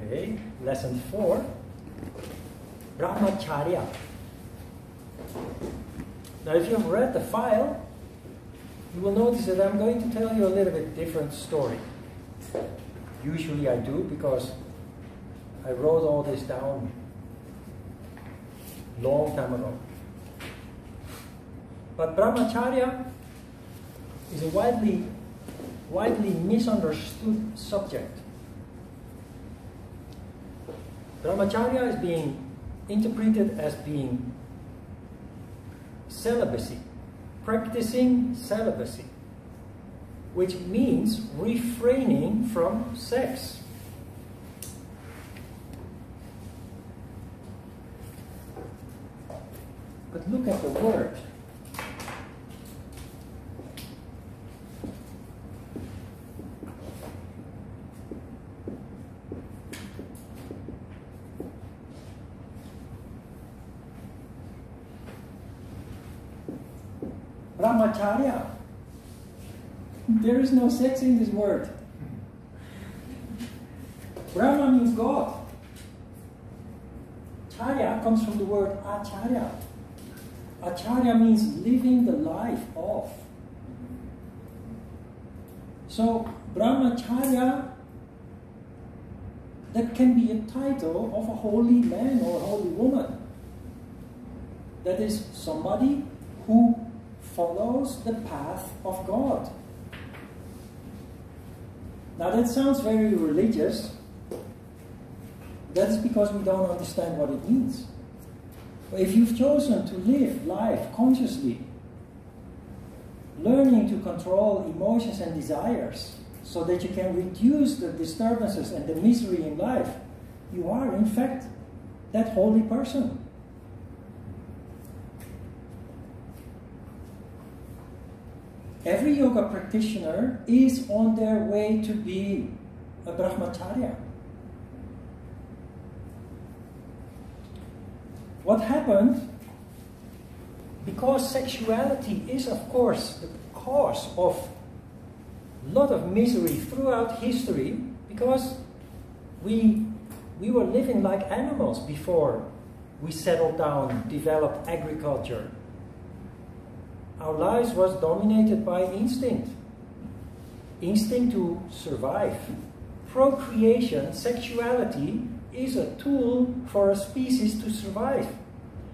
Okay, lesson 4, Brahmacharya. Now if you've read the file, you will notice that I'm going to tell you a little bit different story. Usually I do, because I wrote all this down long time ago. But Brahmacharya is a widely misunderstood subject. Brahmacharya is being interpreted as being celibacy, practicing celibacy, which means refraining from sex. But look at the word. Brahmacharya. There is no sex in this word. Brahma means God. Charya comes from the word acharya. Acharya means living the life of. So Brahmacharya, that can be a title of a holy man or a holy woman. That is somebody who follows the path of God. Now that sounds very religious. That's because we don't understand what it means. But if you've chosen to live life consciously, learning to control emotions and desires so that you can reduce the disturbances and the misery in life, you are in fact that holy person. Every yoga practitioner is on their way to be a Brahmacharya. What happened, because sexuality is of course the cause of a lot of misery throughout history, because we were living like animals before we settled down, developed agriculture. Our lives was dominated by instinct. Instinct to survive. Procreation, sexuality, is a tool for a species to survive.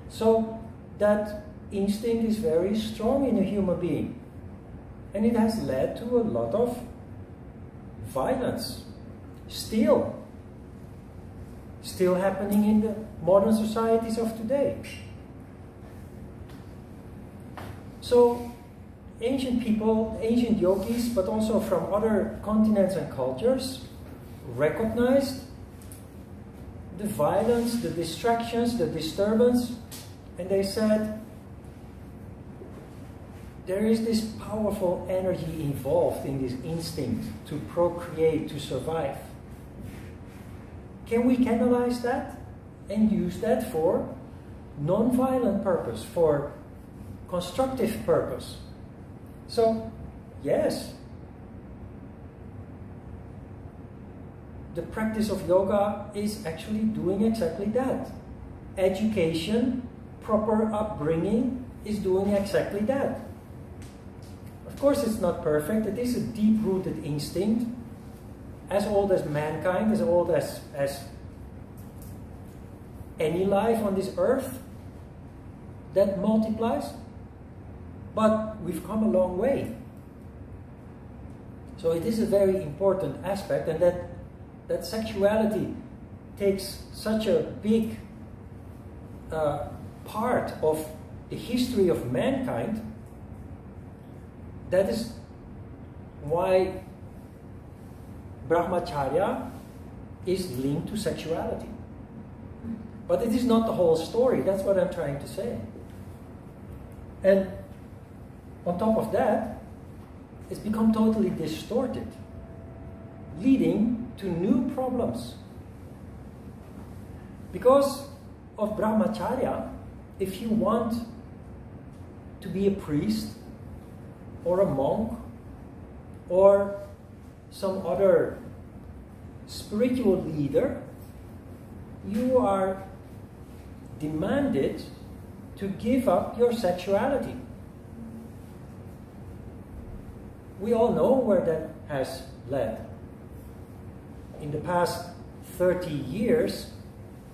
So that instinct is very strong in a human being. And it has led to a lot of violence. Still happening in the modern societies of today. So ancient people, ancient yogis, but also from other continents and cultures, recognized the violence, the distractions, the disturbance, and they said, there is this powerful energy involved in this instinct to procreate, to survive. Can we canalize that and use that for non-violent purpose, for constructive purpose? So, yes, the practice of yoga is actually doing exactly that. Education, proper upbringing is doing exactly that. Of course it's not perfect, it is a deep-rooted instinct, as old as mankind, as old as any life on this earth that multiplies. But we've come a long way. So it is a very important aspect, and that sexuality takes such a big part of the history of mankind. That is why Brahmacharya is linked to sexuality. But it is not the whole story, that's what I'm trying to say. And on top of that, it's become totally distorted, leading to new problems. Because of Brahmacharya, if you want to be a priest, or a monk, or some other spiritual leader, you are demanded to give up your sexuality. We all know where that has led. In the past 30 years,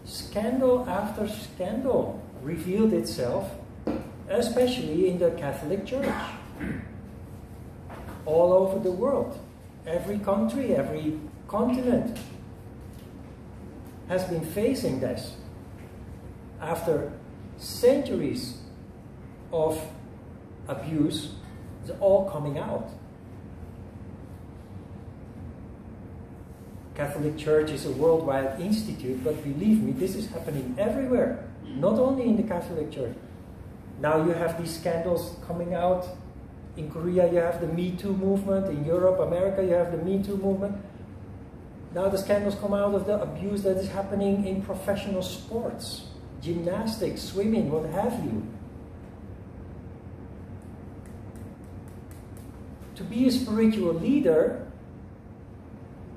scandal after scandal revealed itself, especially in the Catholic Church, all over the world. Every country, every continent has been facing this. After centuries of abuse, it's all coming out. Catholic Church is a worldwide institute, but believe me, this is happening everywhere, not only in the Catholic Church. Now you have these scandals coming out. In Korea you have the Me Too movement, in Europe, America you have the Me Too movement. Now the scandals come out of the abuse that is happening in professional sports, gymnastics, swimming, what have you. To be a spiritual leader,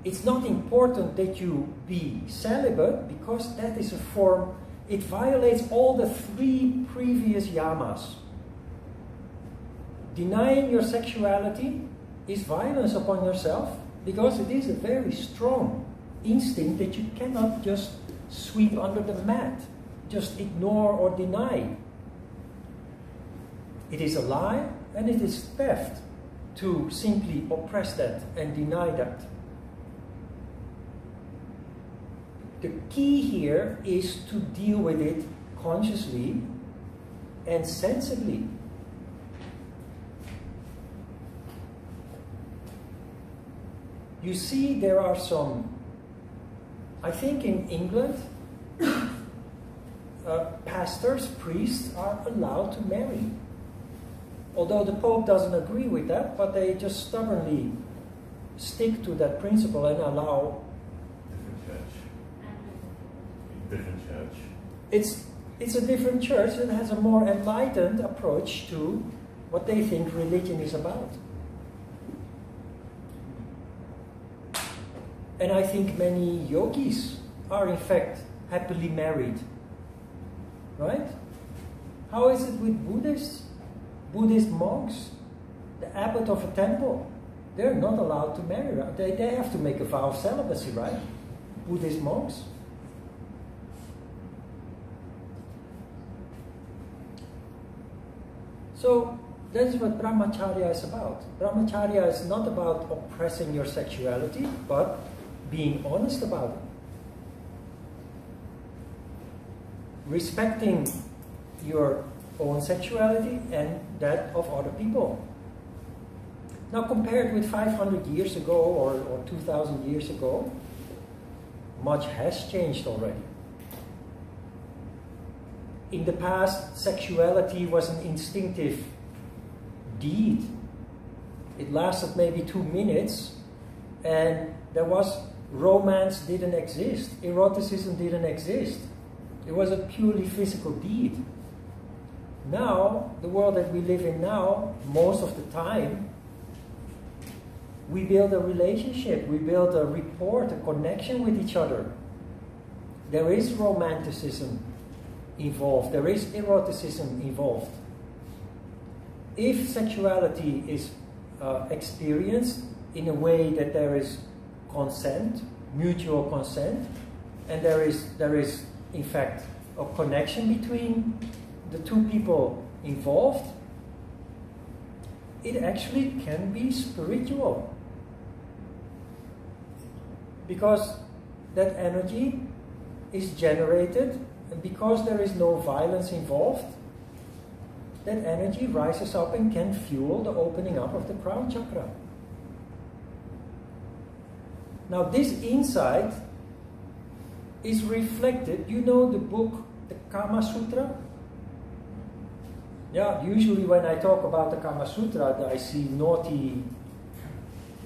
it's not important that you be celibate, because that is a form, it violates all the 3 previous yamas. Denying your sexuality is violence upon yourself, because it is a very strong instinct that you cannot just sweep under the mat, just ignore or deny. It is a lie and it is theft to simply oppress that and deny that. The key here is to deal with it consciously and sensibly. You see, there are some, I think in England, pastors, priests are allowed to marry. Although the Pope doesn't agree with that, but they just stubbornly stick to that principle and allow. Different church. It's a different church that has a more enlightened approach to what they think religion is about. And I think many yogis are in fact happily married. Right? How is it with Buddhists? Buddhist monks? The abbot of a temple? They're not allowed to marry. They have to make a vow of celibacy, right? Buddhist monks. So that is what brahmacharya is about. Brahmacharya is not about oppressing your sexuality, but being honest about it. Respecting your own sexuality and that of other people. Now compared with 500 years ago or 2,000 years ago, much has changed already. In the past, sexuality was an instinctive deed. It lasted maybe 2 minutes, and there was romance didn't exist. Eroticism didn't exist. It was a purely physical deed. Now, the world that we live in now, most of the time, we build a relationship, we build a rapport, a connection with each other. There is romanticism involved, there is eroticism involved. If sexuality is experienced in a way that there is consent, mutual consent, and there is in fact a connection between the 2 people involved, it actually can be spiritual. Because that energy is generated, and because there is no violence involved, that energy rises up and can fuel the opening up of the crown chakra. Now this insight is reflected, you know the book, the Kama Sutra? Yeah, usually when I talk about the Kama Sutra, I see naughty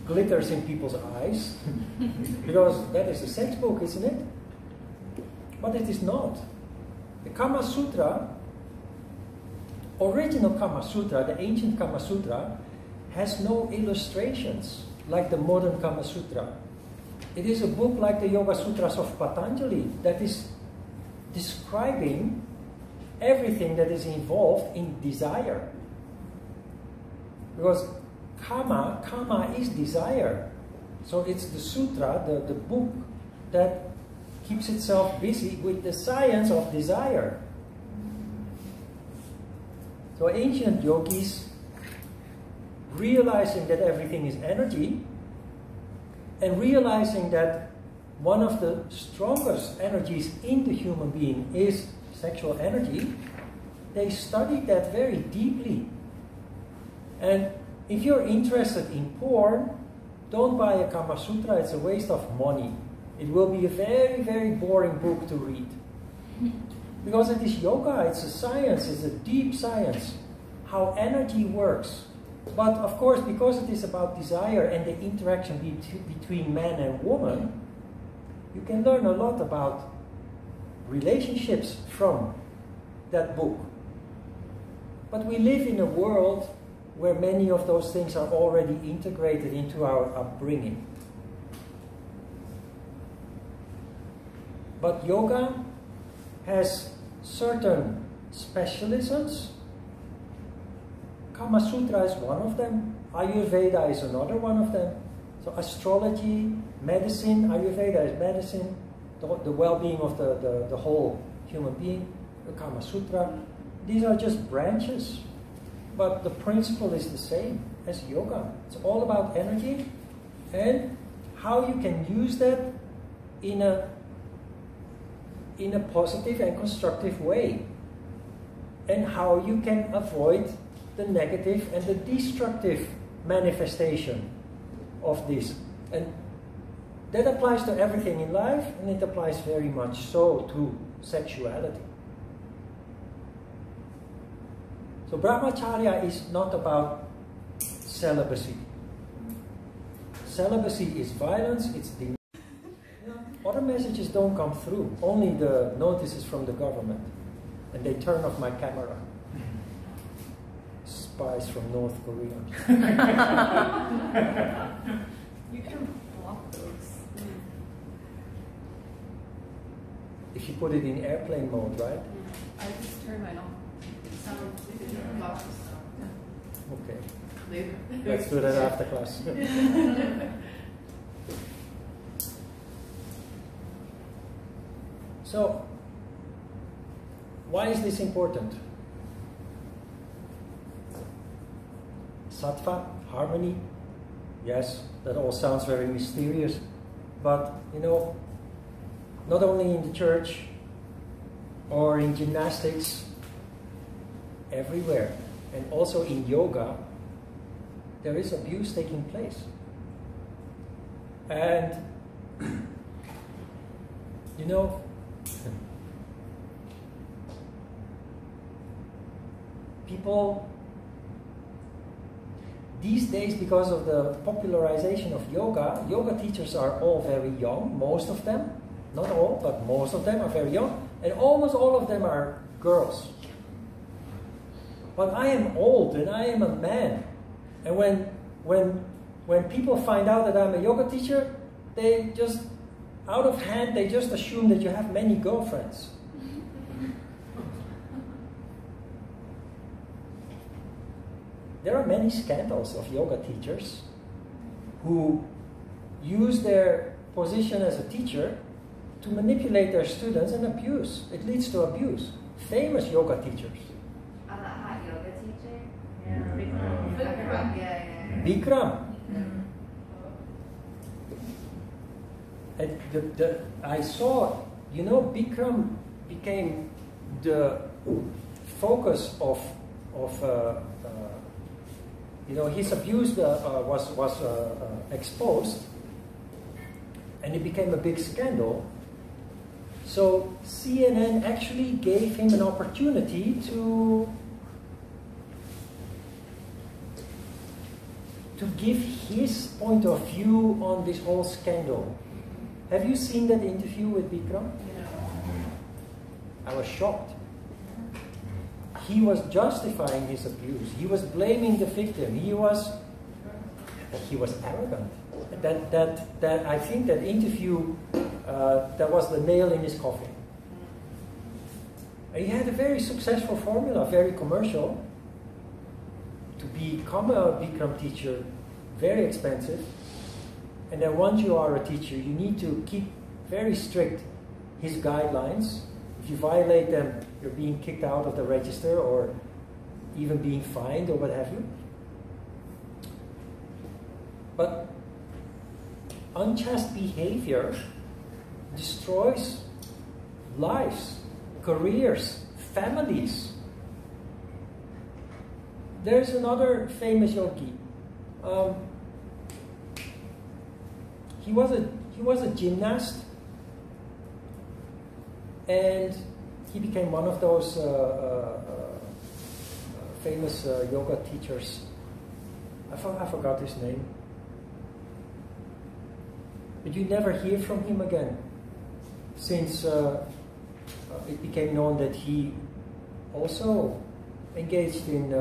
glitters in people's eyes, because that is a sex book, isn't it? But it is not. The Kama Sutra, original Kama Sutra, the ancient Kama Sutra, has no illustrations like the modern Kama Sutra. It is a book like the Yoga Sutras of Patanjali that is describing everything that is involved in desire. Because karma is desire. So it's the sutra, the book, that keeps itself busy with the science of desire. So ancient yogis, realizing that everything is energy, and realizing that one of the strongest energies in the human being is sexual energy, they studied that very deeply. And if you're interested in porn, don't buy a Kama Sutra, it's a waste of money. It will be a very, very boring book to read. Because it is yoga, it's a science, it's a deep science, how energy works. But of course, because it is about desire and the interaction between man and woman, you can learn a lot about relationships from that book. But we live in a world where many of those things are already integrated into our upbringing. But yoga has certain specialisms. Kama Sutra is one of them. Ayurveda is another one of them. So astrology, medicine, Ayurveda is medicine, the well-being of the whole human being, the Kama Sutra. These are just branches. But the principle is the same as yoga. It's all about energy and how you can use that in a positive and constructive way. And how you can avoid the negative and the destructive manifestation of this. And that applies to everything in life, and it applies very much so to sexuality. So brahmacharya is not about celibacy. Celibacy is violence, it's the other messages don't come through, only the notices from the government. And they turn off my camera. Spies from North Korea. You can block those. If you put it in airplane mode, right? I just turned mine off. Okay. Later. Let's do that after class. So, why is this important? Sattva, harmony, yes, that all sounds very mysterious, but you know, not only in the church or in gymnastics, everywhere, and also in yoga, there is abuse taking place. And you know, people these days, because of the popularization of yoga, yoga teachers are all very young, most of them, not all, but most of them are very young, and almost all of them are girls. But I am old and I am a man, and when people find out that I'm a yoga teacher, they just, out of hand, they just assume that you have many girlfriends. There are many scandals of yoga teachers who use their position as a teacher to manipulate their students and abuse. It leads to abuse. Famous yoga teachers. That hot yoga teacher? Yeah. Bikram. And I saw, you know, Bikram became the focus of you know, his abuse was exposed, and it became a big scandal. So CNN actually gave him an opportunity to give his point of view on this whole scandal. Have you seen that interview with Bikram? I was shocked. He was justifying his abuse. He was blaming the victim. He was arrogant. That I think that interview that was the nail in his coffin. And he had a very successful formula, very commercial. To become a Bikram teacher, very expensive. And then once you are a teacher, you need to keep very strict his guidelines. If you violate them, you're being kicked out of the register or even being fined or what have you. But unchaste behavior destroys lives, careers, families. There's another famous yogi. He was a gymnast, and he became one of those famous yoga teachers. I forgot his name. But you never hear from him again, since it became known that he also engaged in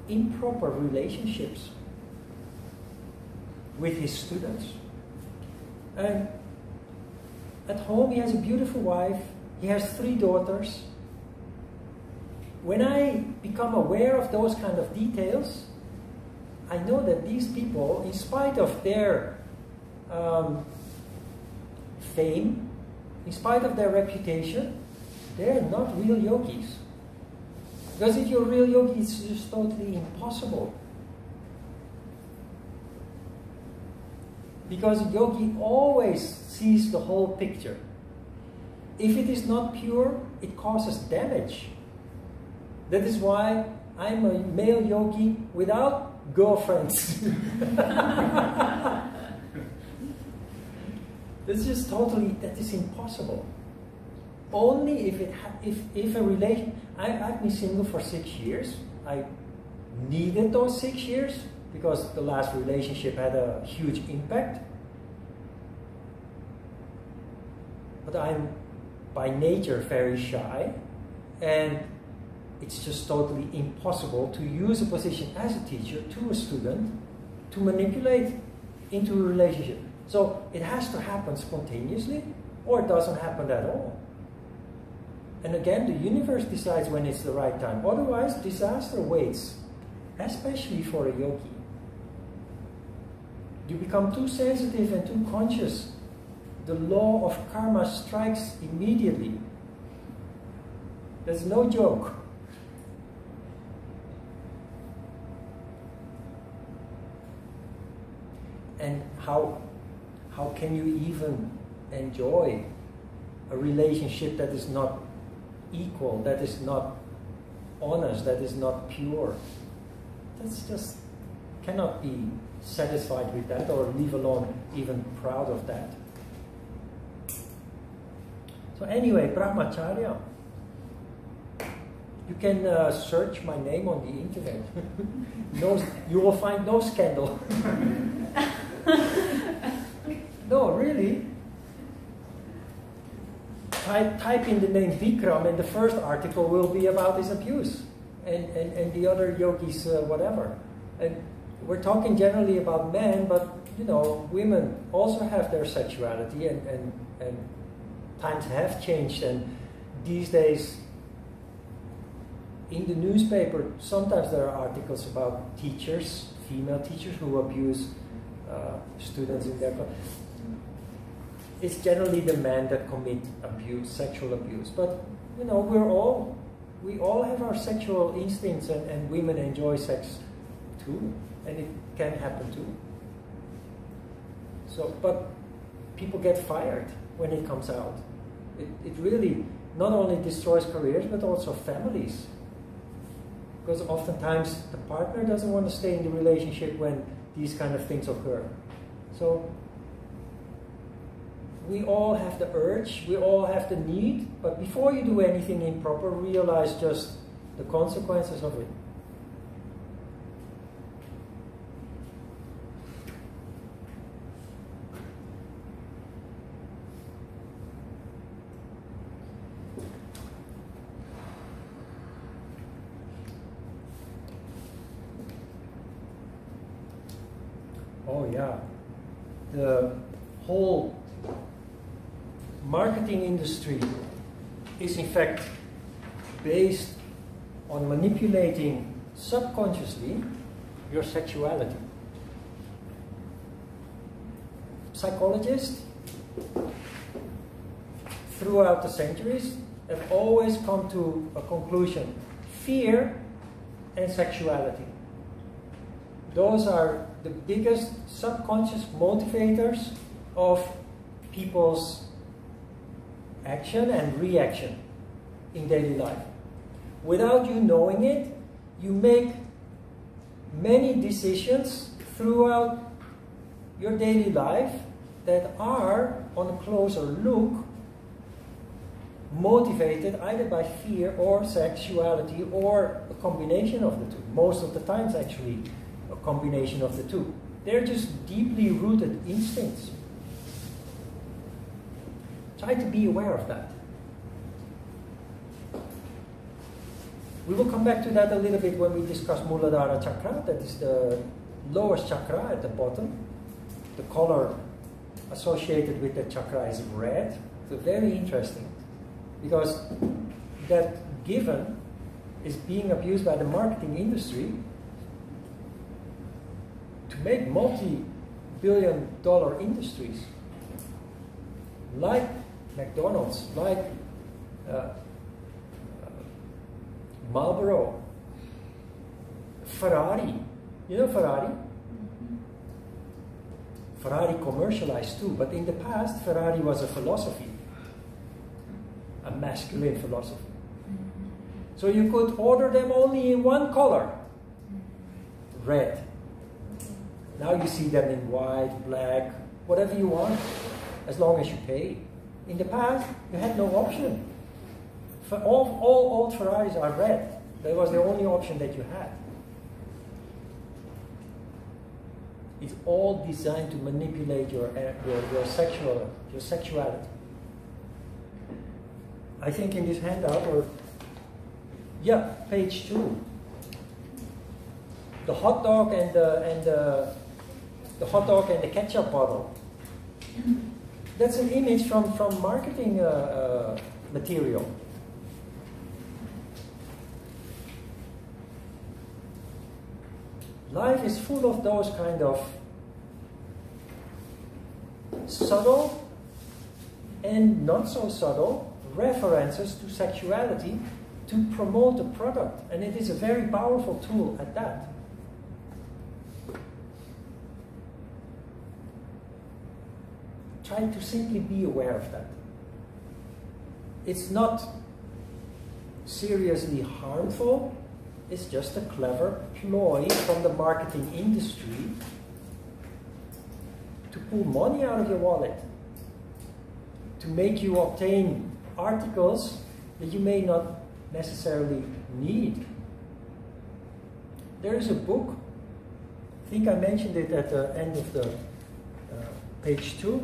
improper relationships with his students. And at home he has a beautiful wife, he has 3 daughters. When I become aware of those kind of details, I know that these people, in spite of their fame, in spite of their reputation, they're not real yogis. Because if you're a real yogi, it's just totally impossible. Because a yogi always sees the whole picture. If it is not pure, it causes damage. That is why I'm a male yogi without girlfriends. That's just totally, that is impossible. Only if a relation, I've been single for 6 years. I needed those 6 years because the last relationship had a huge impact. But I'm by nature very shy, and it's just totally impossible to use a position as a teacher to a student to manipulate into a relationship. So it has to happen spontaneously, or it doesn't happen at all. And again, the universe decides when it's the right time. Otherwise, disaster waits, especially for a yogi. You become too sensitive and too conscious. The law of karma strikes immediately. That's no joke. And how can you even enjoy a relationship that is not equal, that is not honest, that is not pure? That's just, cannot be satisfied with that, or leave alone even proud of that. So anyway, Brahmacharya. You can search my name on the internet. No, you will find no scandal. No, really. Type in the name Bikram and the first article will be about his abuse. And the other yogis, whatever. And we're talking generally about men, but you know, women also have their sexuality, and times have changed, and these days in the newspaper sometimes there are articles about teachers, female teachers who abuse students in their class. It's generally the men that commit abuse, sexual abuse, but you know, we all have our sexual instincts, and women enjoy sex too, and it can happen too. So, but people get fired when it comes out. It really not only destroys careers, but also families. Because oftentimes the partner doesn't want to stay in the relationship when these kind of things occur. So we all have the urge, we all have the need, but before you do anything improper, realize just the consequences of it. Oh yeah, the whole marketing industry is in fact based on manipulating subconsciously your sexuality. Psychologists throughout the centuries have always come to a conclusion: fear and sexuality. Those are the biggest subconscious motivators of people's action and reaction in daily life. Without you knowing it, you make many decisions throughout your daily life that are, on a closer look, motivated either by fear or sexuality or a combination of the two. Most of the times, actually, a combination of the two. They're just deeply rooted instincts. Try to be aware of that. We will come back to that a little bit when we discuss Muladhara Chakra. That is the lowest chakra at the bottom. The color associated with the chakra is red. So very interesting, because that given is being abused by the marketing industry to make multi-billion-dollar industries like McDonald's, like Marlboro, Ferrari. You know Ferrari? Ferrari commercialized too, but in the past Ferrari was a philosophy, a masculine philosophy. So you could order them only in one color, red. Now you see them in white, black, whatever you want, as long as you pay. In the past, you had no option. All old Ferraris are red. That was the only option that you had. It's all designed to manipulate your sexuality. I think in this handout, or yeah, page 2, the hot dog and the hot dog and the ketchup bottle. That's an image from marketing material. Life is full of those kind of subtle and not so subtle references to sexuality to promote the product. And it is a very powerful tool at that. Try to simply be aware of that. It's not seriously harmful. It's just a clever ploy from the marketing industry to pull money out of your wallet, to make you obtain articles that you may not necessarily need. There is a book, I think I mentioned it at the end of the page 2,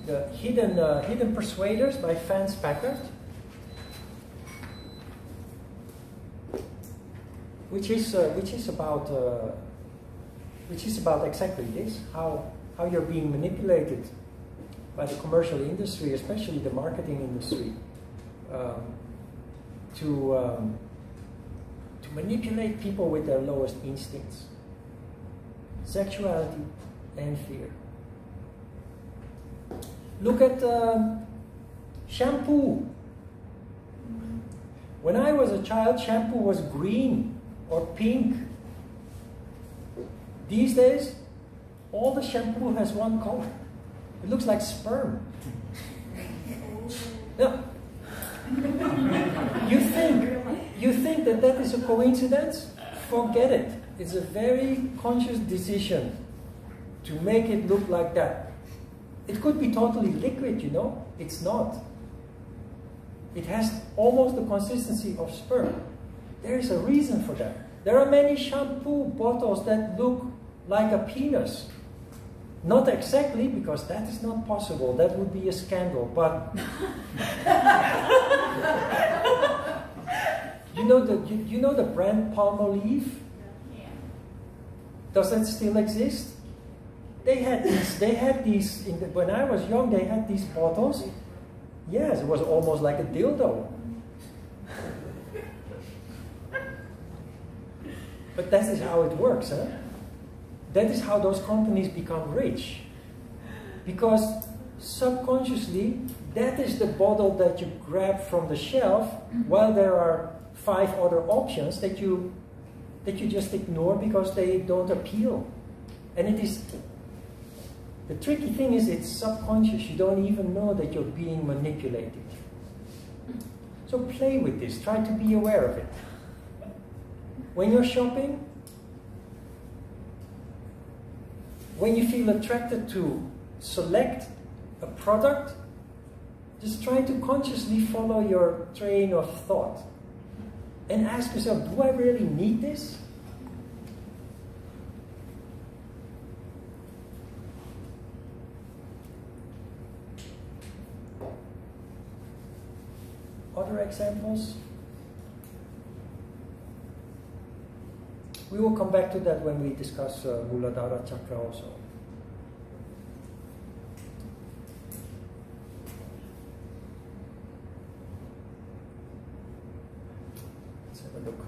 The Hidden Persuaders by Vance Packard, which is about exactly this: how you're being manipulated by the commercial industry, especially the marketing industry, to manipulate people with their lowest instincts, sexuality and fear. Look at shampoo. When I was a child, shampoo was green or pink. These days, all the shampoo has one color. It looks like sperm. Yeah. You think that is a coincidence? Forget it. It's a very conscious decision to make it look like that. It could be totally liquid, you know. It's not. It has almost the consistency of sperm. There is a reason for that. There are many shampoo bottles that look like a penis. Not exactly, because that is not possible. That would be a scandal. But you know the brand Palmolive? Yeah. Does that still exist? They had these when I was young, they had these bottles Yes, it was almost like a dildo. But that is how it works, huh? That is how those companies become rich. Because subconsciously, that is the bottle that you grab from the shelf, while there are 5 other options that you just ignore because they don't appeal. And it is, the tricky thing is it's subconscious. You don't even know that you're being manipulated. So play with this. Try to be aware of it. When you're shopping, when you feel attracted to select a product, just try to consciously follow your train of thought and ask yourself, do I really need this? Other examples? We will come back to that when we discuss Muladhara Chakra also. Let's have a look.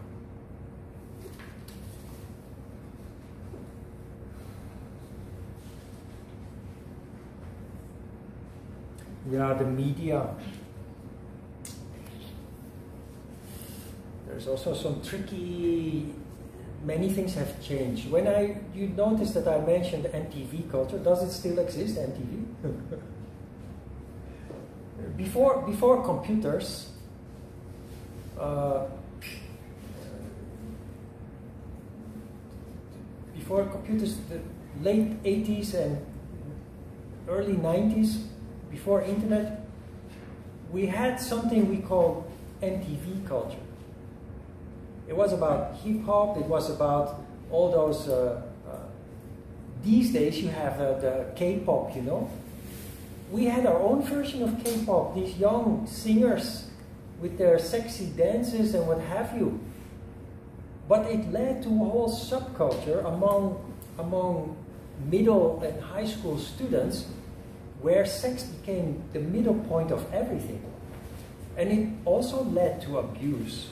Yeah, the media. There's also some tricky, many things have changed. You notice that I mentioned MTV culture. Does it still exist, MTV? Before computers, the late 80s and early 90s, before internet, we had something we called MTV culture. It was about hip-hop, it was about all those, these days you have the K-pop, you know. We had our own version of K-pop, these young singers with their sexy dances and what have you. But it led to a whole subculture among middle and high school students where sex became the middle point of everything. And it also led to abuse.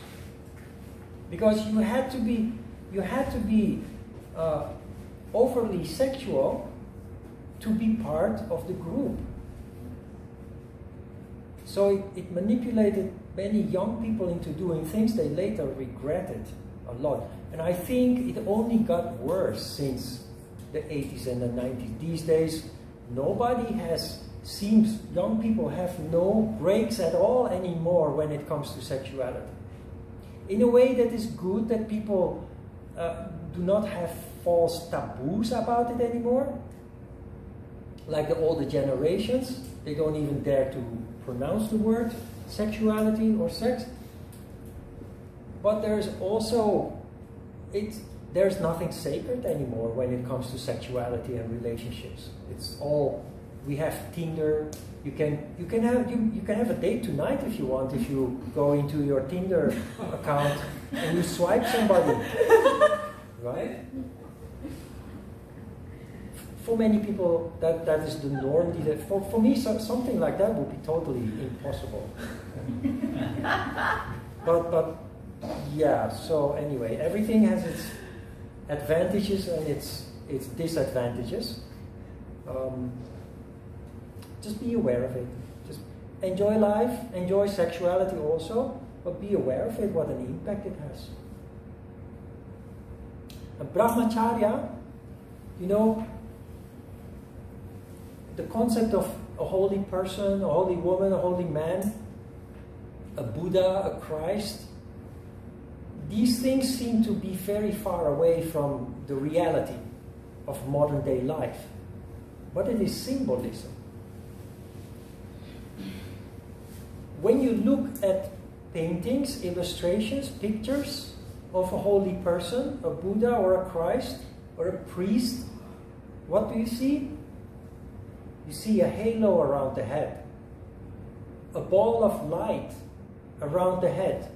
Because you had to be overly sexual to be part of the group. So it manipulated many young people into doing things they later regretted a lot. And I think it only got worse since the 80s and the 90s. These days, young people have no breaks at all anymore when it comes to sexuality. In a way that is good, that people do not have false taboos about it anymore. Like the older generations, they don't even dare to pronounce the word sexuality or sex. But there's also, there's nothing sacred anymore when it comes to sexuality and relationships. It's all, we have Tinder. You can have a date tonight if you want, if you go into your Tinder account and you swipe somebody, right? For many people, that is the norm. For me, something like that would be totally impossible. but yeah. So anyway, everything has its advantages and its disadvantages. Just be aware of it. Just enjoy life, enjoy sexuality also, but be aware of it, what an impact it has. And Brahmacharya, you know, the concept of a holy person, a holy woman, a holy man, a Buddha, a Christ, these things seem to be very far away from the reality of modern day life. But it is symbolism. When you look at paintings, illustrations, pictures of a holy person, a Buddha or a Christ or a priest, what do you see? You see a halo around the head, a ball of light around the head.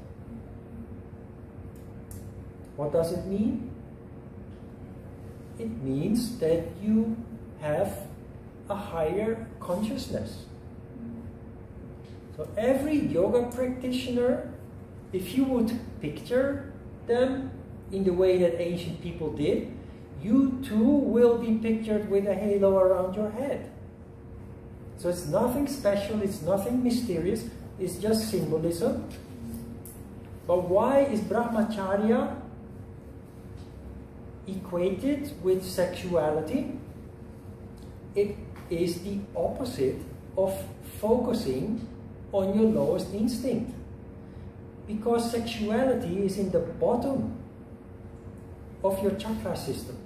What does it mean? It means that you have a higher consciousness. So every yoga practitioner, if you would picture them in the way that ancient people did, you too will be pictured with a halo around your head. So it's nothing special, it's nothing mysterious, it's just symbolism. But why is brahmacharya equated with sexuality? It is the opposite of focusing on your lowest instinct. Because sexuality is in the bottom of your chakra system.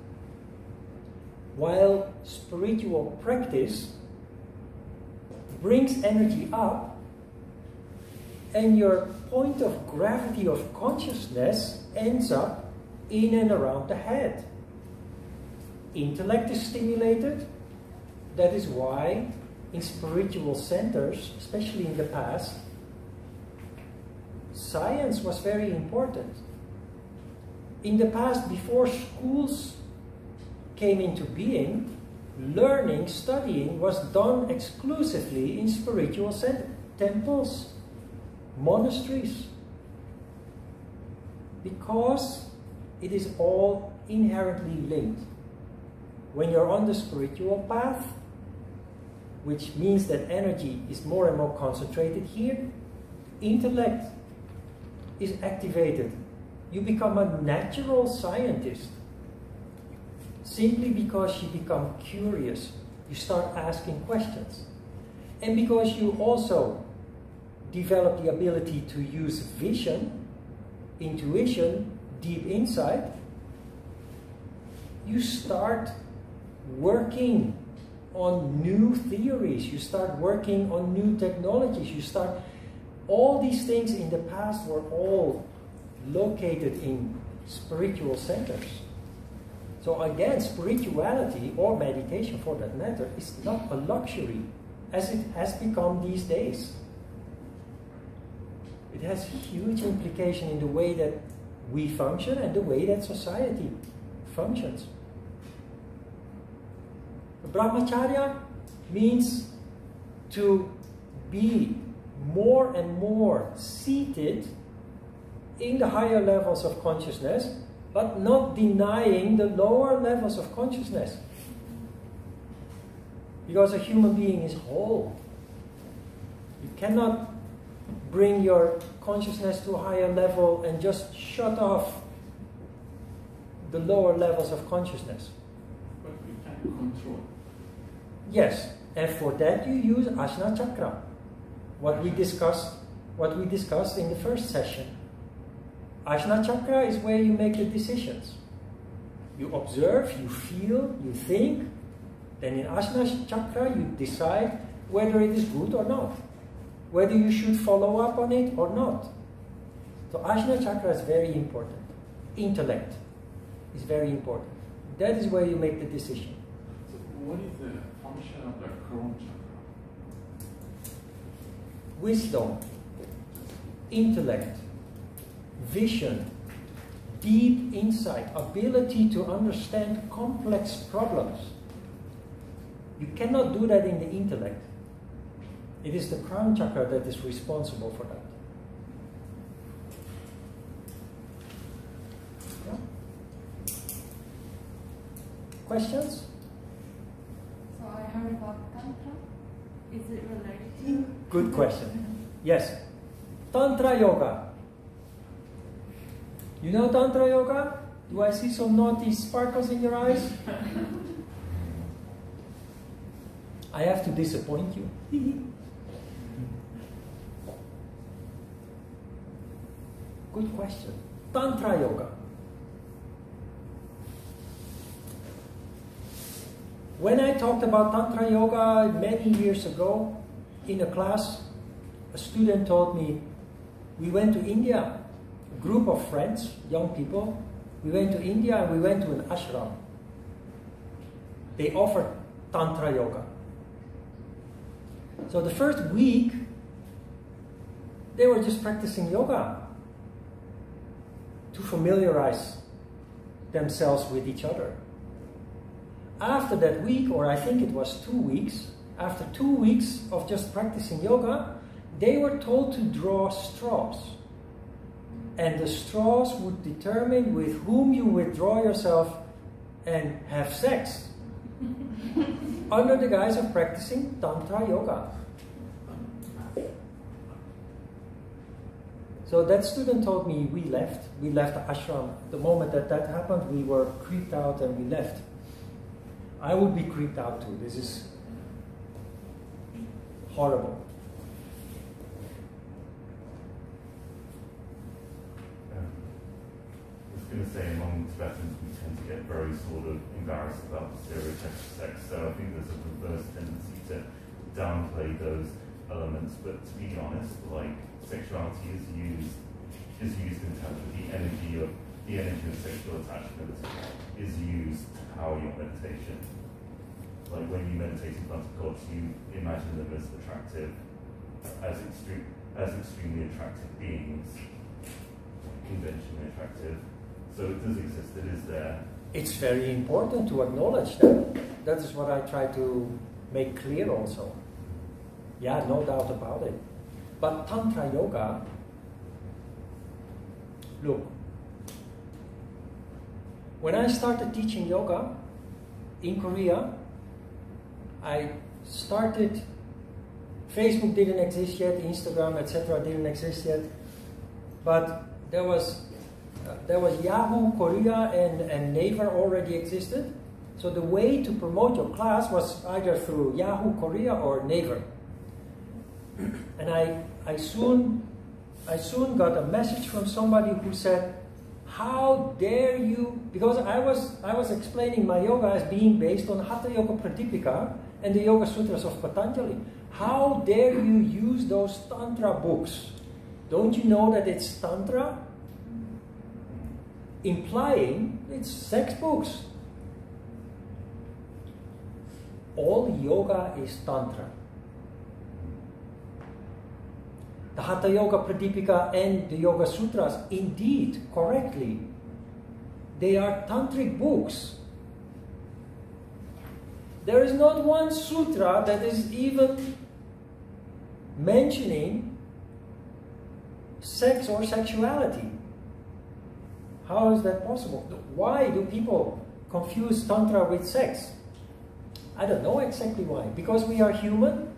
While spiritual practice brings energy up, and your point of gravity of consciousness ends up in and around the head. Intellect is stimulated. That is why in spiritual centers, especially in the past, science was very important. In the past, before schools came into being, learning, studying was done exclusively in spiritual centers, temples, monasteries, because it is all inherently linked. When you're on the spiritual path, which means that energy is more and more concentrated here, intellect is activated. You become a natural scientist simply because you become curious. You start asking questions. And because you also develop the ability to use vision, intuition, deep insight, you start working on new theories, you start working on new technologies, all these things in the past were all located in spiritual centers. So again, spirituality, or meditation for that matter, is not a luxury as it has become these days. It has huge implication in the way that we function and the way that society functions. Brahmacharya means to be more and more seated in the higher levels of consciousness, but not denying the lower levels of consciousness. Because a human being is whole. You cannot bring your consciousness to a higher level and just shut off the lower levels of consciousness. But we can control. Yes, and for that you use Ajna Chakra. What we discussed in the first session. Ajna Chakra is where you make the decisions. You observe, you feel, you think. Then in Ajna Chakra you decide whether it is good or not. Whether you should follow up on it or not. So Ajna Chakra is very important. Intellect is very important. That is where you make the decision. So what is the function of the crown chakra? Wisdom, intellect, vision, deep insight, ability to understand complex problems. You cannot do that in the intellect. It is the crown chakra that is responsible for that. Yeah? Questions? So I heard about Tantra. Is it related to? Good question. Yes. Tantra Yoga. You know Tantra Yoga? Do I see some naughty sparkles in your eyes? I have to disappoint you. Good question. Tantra Yoga. When I talked about Tantra Yoga many years ago in a class, a student told me, we went to India, a group of friends, young people, we went to India and we went to an ashram. They offered Tantra Yoga. So the first week, they were just practicing yoga to familiarize themselves with each other. After that week, or I think it was 2 weeks, after 2 weeks of just practicing yoga, they were told to draw straws. And the straws would determine with whom you withdraw yourself and have sex. Under the guise of practicing Tantra Yoga. So that student told me we left the ashram. The moment that happened, we were creeped out and we left. I would be creeped out too. This is horrible. I was going to say, among Tibetans, we tend to get very sort of embarrassed about the stereotypes of sex, so I think there's a reverse tendency to downplay those elements, but to be honest, like, sexuality is used in terms of the energy of sexual attachment is used to power your meditation. Like when you meditate in front of gods, you imagine them as attractive, as extremely attractive beings, conventionally attractive. So it does exist, it is there. It's very important to acknowledge that. That is what I try to make clear also. Yeah, no doubt about it. But Tantra Yoga, look, when I started teaching yoga in Korea, I started, Facebook didn't exist yet, Instagram, etc. didn't exist yet, but there was Yahoo Korea and Naver already existed. So the way to promote your class was either through Yahoo Korea or Naver. And I soon got a message from somebody who said, "How dare you?" Because I was explaining my yoga as being based on Hatha Yoga Pradipika and the Yoga Sutras of Patanjali. How dare you use those Tantra books? Don't you know that it's Tantra? Implying it's sex books. All yoga is Tantra. The Hatha Yoga Pradipika and the Yoga Sutras, indeed, correctly, they are tantric books. There is not one sutra that is even mentioning sex or sexuality. How is that possible? Why do people confuse Tantra with sex? I don't know exactly why. Because we are human?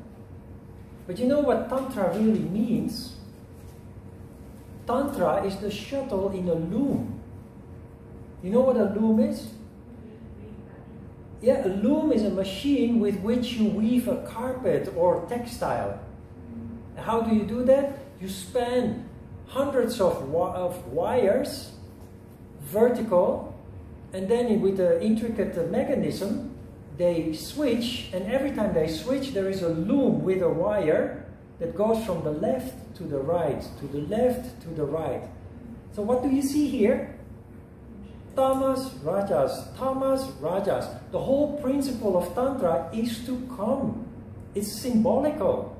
But you know what Tantra really means? Tantra is the shuttle in a loom. You know what a loom is? Yeah, a loom is a machine with which you weave a carpet or textile. How do you do that? You span hundreds of wires, vertical, and then with an intricate mechanism, they switch, and every time they switch, there is a loom with a wire that goes from the left to the right, to the left to the right. So what do you see here? Tamas, Rajas, Tamas, Rajas. The whole principle of Tantra is to come. It's symbolical.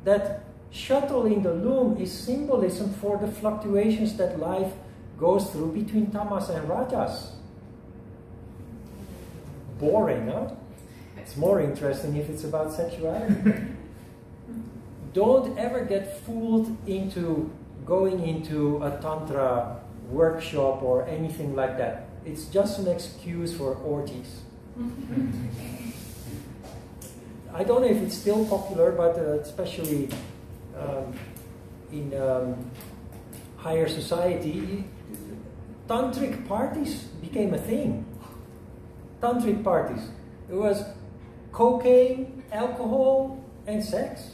That shuttle in the loom is symbolism for the fluctuations that life goes through between Tamas and Rajas. Boring, huh? It's more interesting if it's about sexuality. Don't ever get fooled into going into a Tantra workshop or anything like that. It's just an excuse for orgies. I don't know if it's still popular, but especially in higher society, tantric parties became a thing. Tantric parties. It was cocaine, alcohol, and sex.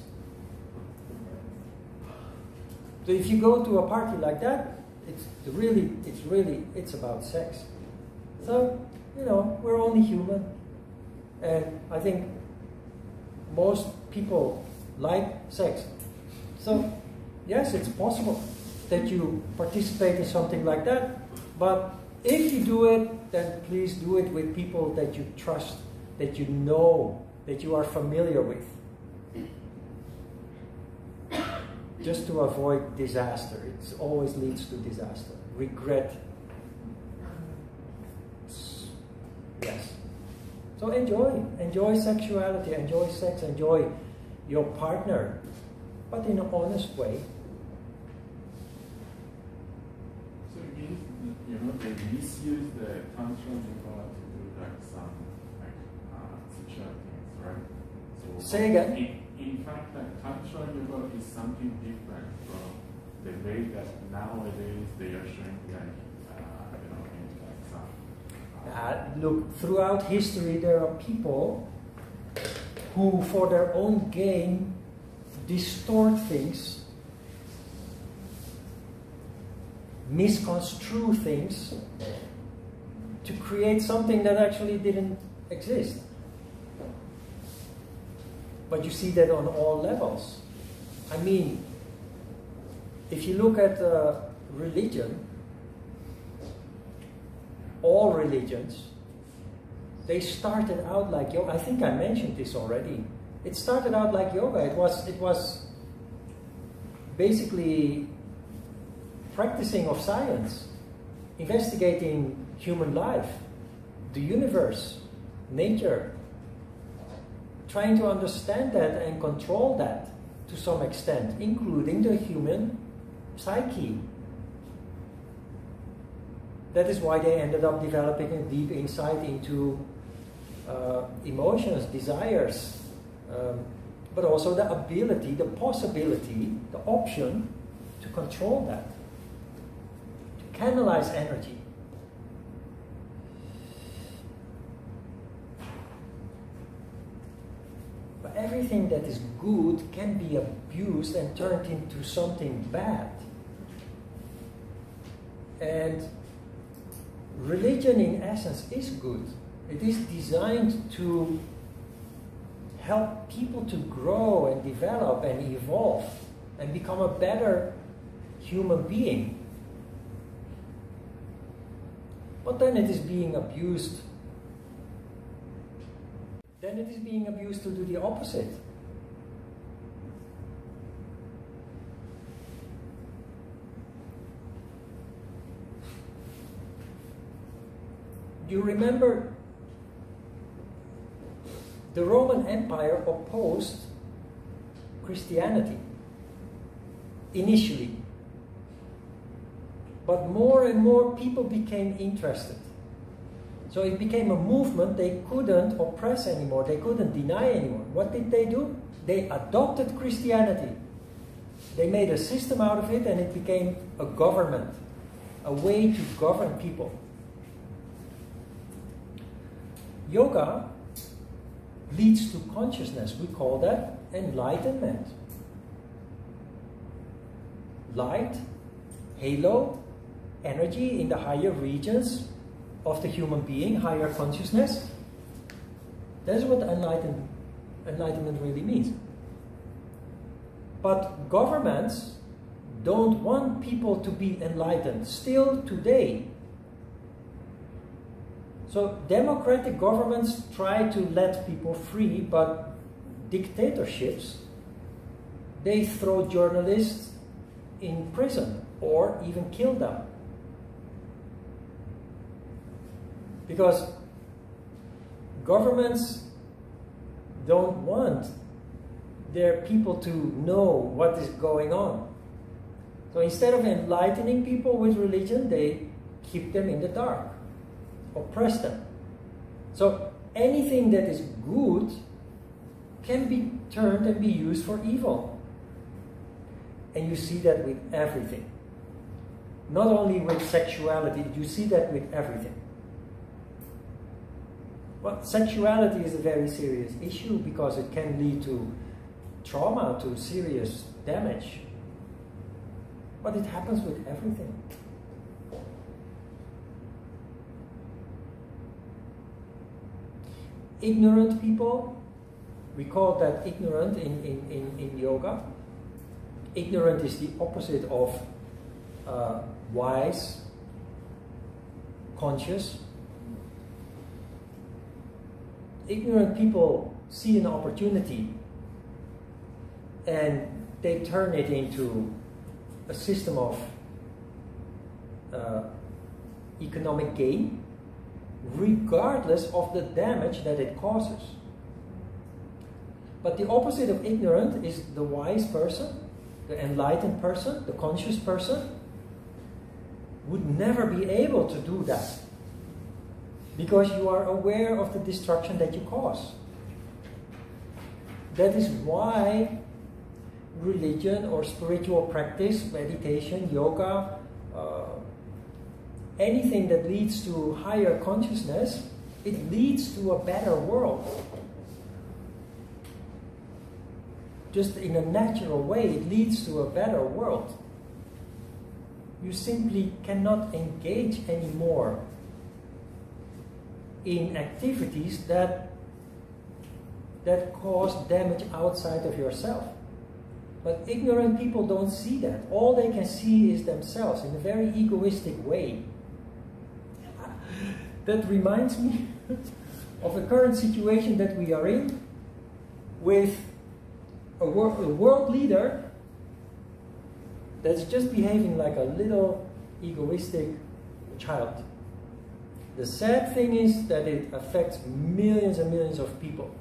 So if you go to a party like that, it's about sex. So, you know, we're only human. And I think most people like sex. So, yes, it's possible that you participate in something like that, but if you do it, then please do it with people that you trust, that you know, that you are familiar with. Just to avoid disaster. It always leads to disaster. Regret. Yes. So enjoy sexuality, enjoy sex, enjoy your partner. but in an honest way. So it means, you know, they misuse the Tantra Yoga to do like some sexual things, right? So Say again? In fact, like Tantra Yoga is something different from the way that nowadays they are showing like, you know, in like some. Look, throughout history there are people who, for their own gain, distort things, misconstrue things to create something that actually didn't exist. But you see that on all levels. I mean, if you look at religion, all religions, they started out like yoga. I think I mentioned this already. It started out like yoga. It was basically practicing of science, investigating human life, the universe, nature, trying to understand that and control that to some extent, including the human psyche. That is why they ended up developing a deep insight into emotions, desires, but also the ability, the possibility, the option to control that, to canalize energy. But everything that is good can be abused and turned into something bad. And religion, in essence, is good. It is designed to help people to grow and develop and evolve and become a better human being. But then it is being abused. Then it is being abused to do the opposite. You remember the Roman Empire opposed Christianity initially. But more and more people became interested. So it became a movement. They couldn't oppress anymore. They couldn't deny anymore. What did they do? They adopted Christianity. They made a system out of it, and it became a government, a way to govern people. Yoga leads to consciousness. We call that enlightenment. Light, halo, energy in the higher regions of the human being, higher consciousness. That's what enlightenment really means. But governments don't want people to be enlightened, still today. So democratic governments try to let people free, but dictatorships, they throw journalists in prison or even kill them. Because governments don't want their people to know what is going on. So instead of enlightening people with religion, they keep them in the dark, oppress them. So anything that is good can be turned and be used for evil. And you see that with everything. Not only with sexuality, you see that with everything. Well, sexuality is a very serious issue because it can lead to trauma, to serious damage. But it happens with everything. Ignorant people, we call that ignorant in yoga. Ignorant is the opposite of wise, conscious. Ignorant people see an opportunity and they turn it into a system of economic gain, regardless of the damage that it causes. But the opposite of ignorant is the wise person. the enlightened person, the conscious person, would never be able to do that. Because you are aware of the destruction that you cause. That is why religion or spiritual practice, meditation, yoga, anything that leads to higher consciousness, it leads to a better world. Just in a natural way, it leads to a better world. You simply cannot engage anymore in activities that cause damage outside of yourself. But ignorant people don't see that. All they can see is themselves in a very egoistic way. That reminds me of the current situation that we are in with a world leader that's just behaving like a little egoistic child. The sad thing is that it affects millions and millions of people.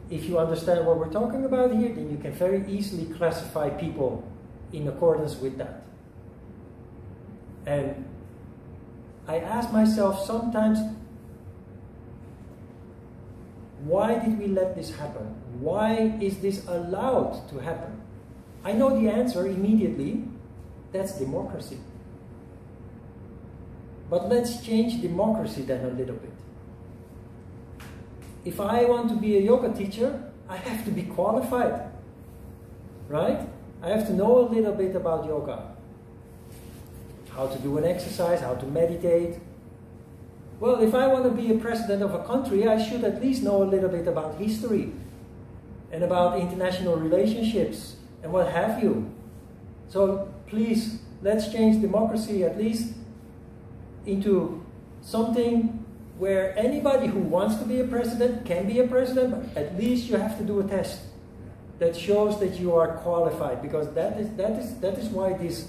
If you understand what we're talking about here, then you can very easily classify people in accordance with that. And I ask myself sometimes, why did we let this happen? Why is this allowed to happen? I know the answer immediately. That's democracy. But let's change democracy then a little bit. If I want to be a yoga teacher, I have to be qualified, right? I have to know a little bit about yoga. How to do an exercise, how to meditate. Well, if I want to be a president of a country, I should at least know a little bit about history and about international relationships and what have you. So please, let's change democracy at least into something where anybody who wants to be a president can be a president, but at least you have to do a test that shows that you are qualified, because that is why this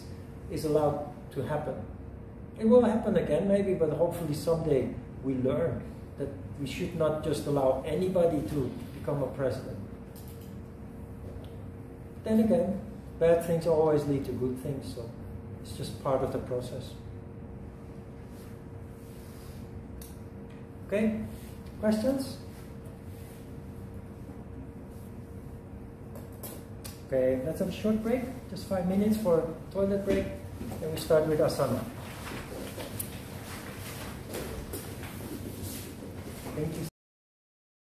is allowed to happen. It will happen again maybe, but hopefully someday we learn that we should not just allow anybody to become a president. Then again, bad things always lead to good things, so it's just part of the process. Okay, questions? Okay, let's have a short break, just 5 minutes for a toilet break, then we start with asana. Thank you.